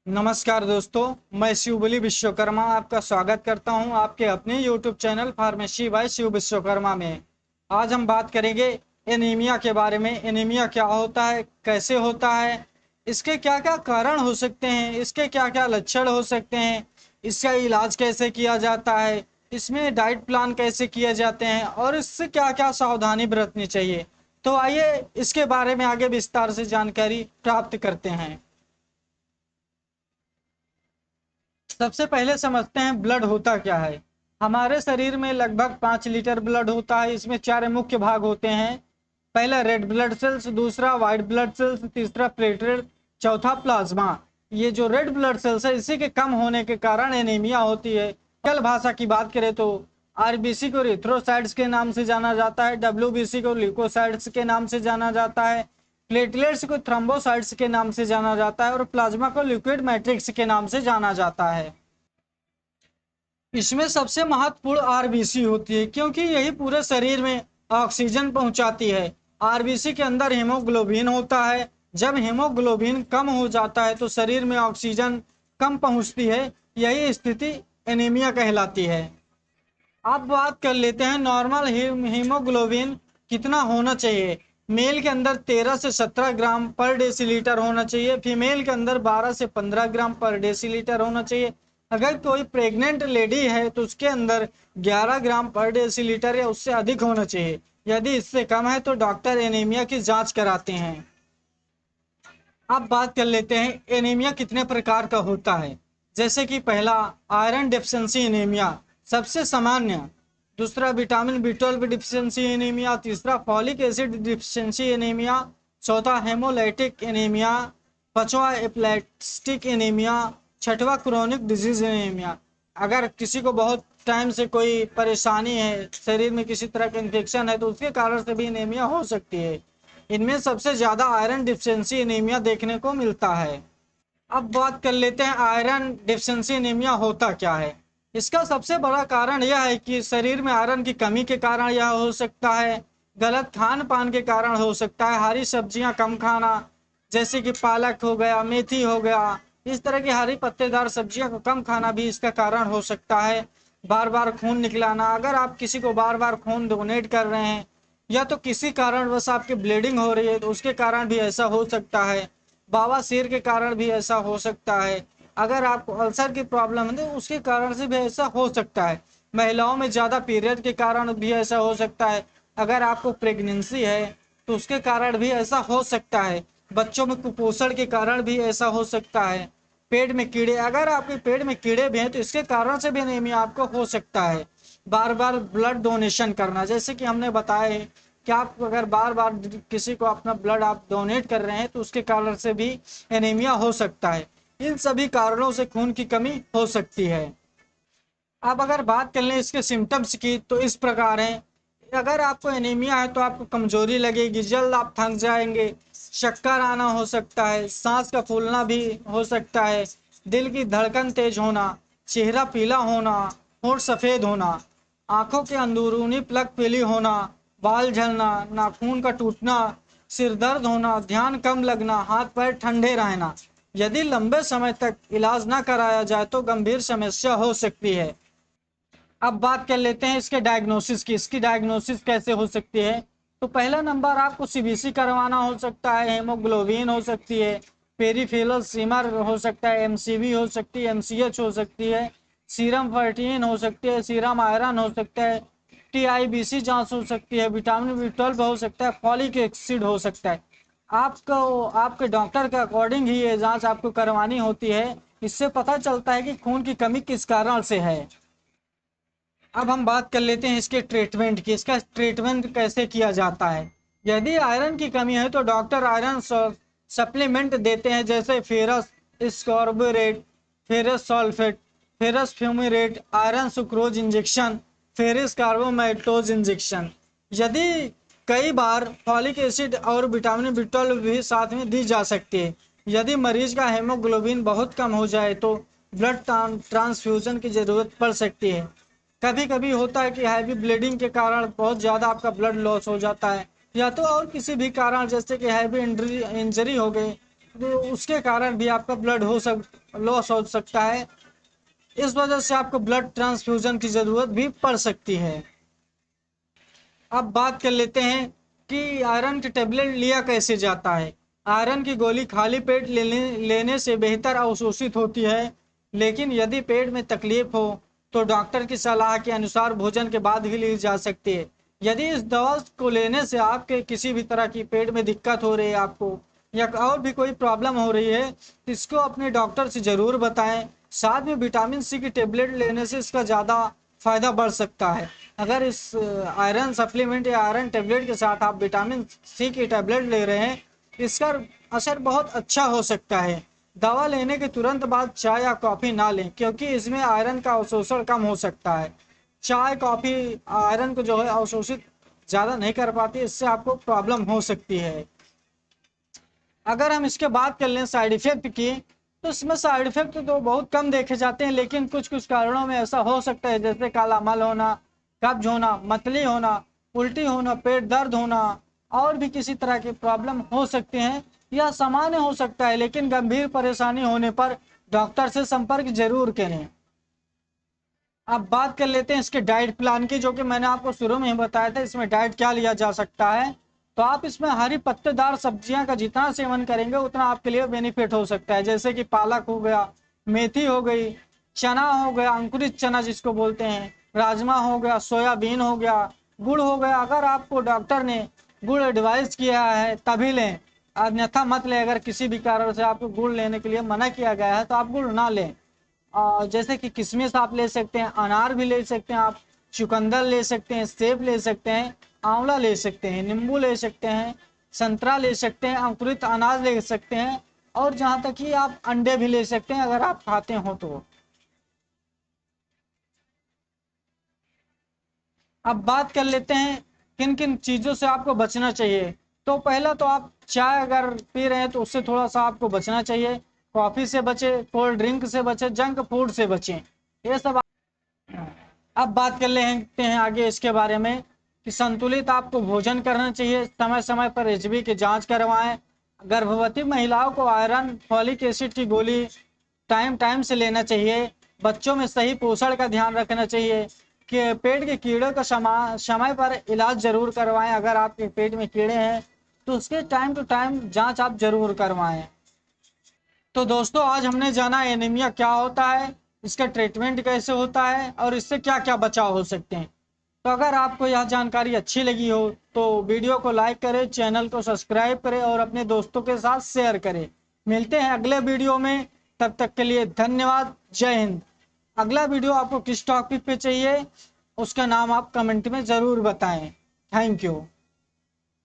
नमस्कार दोस्तों, मैं शिवबली विश्वकर्मा आपका स्वागत करता हूं आपके अपने YouTube channel pharmacy by Shiv Vishwakarma में। आज हम बात करेंगे एनीमिया के बारे में। एनीमिया क्या होता है, कैसे होता है, इसके क्या क्या कारण हो सकते हैं, इसके क्या क्या लक्षण हो सकते हैं, इसका इलाज कैसे किया जाता है, इसमें डाइट प्लान कैसे किए जाते हैं और इससे क्या क्या सावधानी बरतनी चाहिए। तो आइए इसके बारे में आगे विस्तार से जानकारी प्राप्त करते हैं। सबसे पहले समझते हैं ब्लड होता क्या है। हमारे शरीर में लगभग 5 लीटर ब्लड होता है। इसमें 4 मुख्य भाग होते हैं। पहला रेड ब्लड सेल्स, दूसरा व्हाइट ब्लड सेल्स, तीसरा प्लेटलेट, चौथा प्लाज्मा। ये जो रेड ब्लड सेल्स है, इसी के कम होने के कारण एनीमिया होती है। कल भाषा की बात करें तो आरबीसी को इरिथ्रोसाइट्स के नाम से जाना जाता है, डब्ल्यूबीसी को ल्यूकोसाइट्स के नाम से जाना जाता है, प्लेटलेट्स को थ्रोम्बोसाइट्स के नाम से जाना जाता है और प्लाज्मा को लिक्विड मैट्रिक्स के नाम से जाना जाता है। इसमें सबसे महत्वपूर्ण आरबीसी होती है, क्योंकि यही पूरे शरीर में ऑक्सीजन पहुंचाती है। आरबीसी के अंदर हीमोग्लोबिन होता है। जब हीमोग्लोबिन कम हो जाता है तो शरीर में ऑक्सीजन कम पहुंचती है। यही स्थिति एनीमिया कहलाती है। अब बात कर लेते हैं नॉर्मल हीमोग्लोबिन कितना होना चाहिए। मेल के अंदर 13 से 17 ग्राम पर डेसीलीटर होना चाहिए। फीमेल के अंदर 12 से 15 ग्राम पर डेसीलीटर होना चाहिए। अगर कोई प्रेग्नेंट लेडी है तो उसके अंदर 11 ग्राम पर डेसीलीटर या उससे अधिक होना चाहिए। यदि इससे कम है तो डॉक्टर एनीमिया की जांच कराते हैं। अब बात कर लेते हैं एनीमिया कितने प्रकार का होता है। जैसे कि पहला आयरन डिफिशिएंसी एनीमिया, सबसे सामान्य। दूसरा विटामिन B12 डिफिशिएंसी एनीमिया। तीसरा फॉलिक एसिड डिफिशिएंसी एनीमिया। चौथा हेमोलाइटिक एनीमिया। पांचवा एप्लास्टिक एनीमिया। छठवा क्रोनिक डिजीज एनीमिया। अगर किसी को बहुत टाइम से कोई परेशानी है, शरीर में किसी तरह का इन्फेक्शन है, तो उसके कारण से भी एनीमिया हो सकती है। इनमें सबसे ज्यादा आयरन डिफिशिएंसी एनीमिया देखने को मिलता है। अब बात कर लेते हैं आयरन डिफिशिएंसी एनीमिया होता क्या है। इसका सबसे बड़ा कारण यह है कि शरीर में आयरन की कमी के कारण यह हो सकता है। गलत खान पान के कारण हो सकता है। हरी सब्जियां कम खाना, जैसे कि पालक हो गया, मेथी हो गया, इस तरह की हरी पत्तेदार सब्जियों को कम खाना भी इसका कारण हो सकता है। बार बार खून निकलाना, अगर आप किसी को बार बार खून डोनेट कर रहे हैं या तो किसी कारण बस आपकी ब्लीडिंग हो रही है तो उसके कारण भी ऐसा हो सकता है। बवासीर के कारण भी ऐसा हो सकता है। अगर आपको अल्सर की प्रॉब्लम है तो उसके कारण से भी ऐसा हो सकता है। महिलाओं में ज़्यादा पीरियड के कारण भी ऐसा हो सकता है। अगर आपको प्रेगनेंसी है तो उसके कारण भी ऐसा हो सकता है। बच्चों में कुपोषण के कारण भी ऐसा हो सकता है। पेट में कीड़े, अगर आपके पेट में कीड़े भी हैं तो इसके कारण से भी एनीमिया आपको हो सकता है। बार बार ब्लड डोनेशन करना, जैसे कि हमने बताया है कि आप अगर बार बार किसी को अपना ब्लड आप डोनेट कर रहे हैं तो उसके कारण से भी एनीमिया हो सकता है। इन सभी कारणों से खून की कमी हो सकती है। अब अगर बात कर लें इसके सिम्टम्स की तो इस प्रकार हैं। अगर आपको एनीमिया है तो आपको कमजोरी लगेगी, जल्द आप थक जाएंगे, चक्कर आना हो सकता है, सांस का फूलना भी हो सकता है, दिल की धड़कन तेज होना, चेहरा पीला होना, होंठ सफेद होना, आंखों के अंदरूनी प्लक पीली होना, बाल झड़ना, नाखून का टूटना, सिर दर्द होना, ध्यान कम लगना, हाथ पैर ठंडे रहना। यदि लंबे समय तक इलाज न कराया जाए तो गंभीर समस्या हो सकती है। अब बात कर लेते हैं इसके डायग्नोसिस की। इसकी डायग्नोसिस कैसे हो सकती है। तो पहला नंबर आपको सीबीसी करवाना हो सकता है, हेमोग्लोबिन हो सकती है, पेरीफेरल सीमर हो सकता है, एमसीवी हो सकती है, एमसीएच हो सकती है, सीरम फर्टीन हो सकती है, सीरम आयरन हो सकता है, टीआईबीसी जांच हो सकती है, विटामिन B12 हो सकता है, फॉलिक एसिड हो सकता है। आपको आपके डॉक्टर के अकॉर्डिंग ही ये जांच आपको करवानी होती है। इससे पता चलता है कि खून की कमी किस कारण से है। अब हम बात कर लेते हैं इसके ट्रीटमेंट की। इसका ट्रीटमेंट कैसे किया जाता है। यदि आयरन की कमी है तो डॉक्टर आयरन सप्लीमेंट देते हैं, जैसे ferrous ascorbate, ferrous sulphate, ferrous fumarate, iron sucrose injection, ferrous carboxymaltose injection. यदि कई बार फॉलिक एसिड और विटामिन B12 भी साथ में दी जा सकती है। यदि मरीज का हेमोग्लोबिन बहुत कम हो जाए तो ब्लड ट्रांसफ्यूजन की जरूरत पड़ सकती है। कभी कभी होता है कि हैवी ब्लीडिंग के कारण बहुत ज़्यादा आपका ब्लड लॉस हो जाता है, या तो और किसी भी कारण जैसे कि हैवी इंजरी हो गई तो उसके कारण भी आपका ब्लड लॉस हो सकता है। इस वजह से आपको ब्लड ट्रांसफ्यूजन की जरूरत भी पड़ सकती है। अब बात कर लेते हैं कि आयरन की टेबलेट लिया कैसे जाता है। आयरन की गोली खाली पेट लेने से बेहतर अवशोषित होती है, लेकिन यदि पेट में तकलीफ हो तो डॉक्टर की सलाह के अनुसार भोजन के बाद ही ली जा सकती है। यदि इस दवा को लेने से आपके किसी भी तरह की पेट में दिक्कत हो रही है आपको, या और भी कोई प्रॉब्लम हो रही है, तो इसको अपने डॉक्टर से ज़रूर बताएं। साथ में विटामिन सी की टेबलेट लेने से इसका ज़्यादा फायदा बढ़ सकता है। अगर इस आयरन सप्लीमेंट या आयरन टेबलेट के साथ आप विटामिन सी की टेबलेट ले रहे हैं, इसका असर बहुत अच्छा हो सकता है। दवा लेने के तुरंत बाद चाय या कॉफ़ी ना लें, क्योंकि इसमें आयरन का अवशोषण कम हो सकता है। चाय कॉफ़ी आयरन को जो है अवशोषित ज़्यादा नहीं कर पाती, इससे आपको प्रॉब्लम हो सकती है। अगर हम इसके बात कर लें साइड इफेक्ट की, तो इसमें साइड इफेक्ट तो बहुत कम देखे जाते हैं, लेकिन कुछ कुछ कारणों में ऐसा हो सकता है, जैसे काला मल होना, कब्ज होना, मतली होना, उल्टी होना, पेट दर्द होना, और भी किसी तरह की प्रॉब्लम हो सकते हैं। यह सामान्य हो सकता है, लेकिन गंभीर परेशानी होने पर डॉक्टर से संपर्क जरूर करें। अब बात कर लेते हैं इसके डाइट प्लान की, जो कि मैंने आपको शुरू में ही बताया था। इसमें डाइट क्या लिया जा सकता है, तो आप इसमें हरी पत्तेदार सब्जियां का जितना सेवन करेंगे उतना आपके लिए बेनिफिट हो सकता है। जैसे कि पालक हो गया, मेथी हो गई, चना हो गया, अंकुरित चना जिसको बोलते हैं, राजमा हो गया, सोयाबीन हो गया, गुड़ हो गया। अगर आपको डॉक्टर ने गुड़ एडवाइस किया है तभी लें, अन्यथा मत लें। अगर किसी भी कारण से आपको गुड़ लेने के लिए मना किया गया है तो आप गुड़ ना लें। जैसे कि किशमिश आप ले सकते हैं, अनार भी ले सकते हैं, आप चुकंदर ले सकते हैं, सेब ले सकते हैं, आंवला ले सकते हैं, नींबू ले सकते हैं, संतरा ले सकते हैं, अंकुरित अनाज ले सकते हैं, और जहाँ तक कि आप अंडे भी ले सकते हैं अगर आप खाते हो तो। अब बात कर लेते हैं किन किन चीज़ों से आपको बचना चाहिए। तो पहला तो आप चाय अगर पी रहे हैं तो उससे थोड़ा सा आपको बचना चाहिए। कॉफ़ी से बचें, कोल्ड ड्रिंक से बचें, जंक फूड से बचें, ये सब। अब बात कर लेते हैं आगे इसके बारे में कि संतुलित आपको भोजन करना चाहिए। समय समय पर एचबी की जांच करवाएं। गर्भवती महिलाओं को आयरन फॉलिक एसिड की गोली टाइम टाइम से लेना चाहिए। बच्चों में सही पोषण का ध्यान रखना चाहिए कि पेट के कीड़ों का समय पर इलाज जरूर करवाएं। अगर आपके पेट में कीड़े हैं तो उसके टाइम टू टाइम जांच आप जरूर करवाएं। तो दोस्तों, आज हमने जाना एनीमिया क्या होता है, इसका ट्रीटमेंट कैसे होता है, और इससे क्या क्या बचाव हो सकते हैं। तो अगर आपको यह जानकारी अच्छी लगी हो तो वीडियो को लाइक करें, चैनल को सब्सक्राइब करें और अपने दोस्तों के साथ शेयर करें। मिलते हैं अगले वीडियो में, तब तक के लिए धन्यवाद। जय हिंद। अगला वीडियो आपको किस टॉपिक पे चाहिए उसका नाम आप कमेंट में ज़रूर बताएं। Thank you.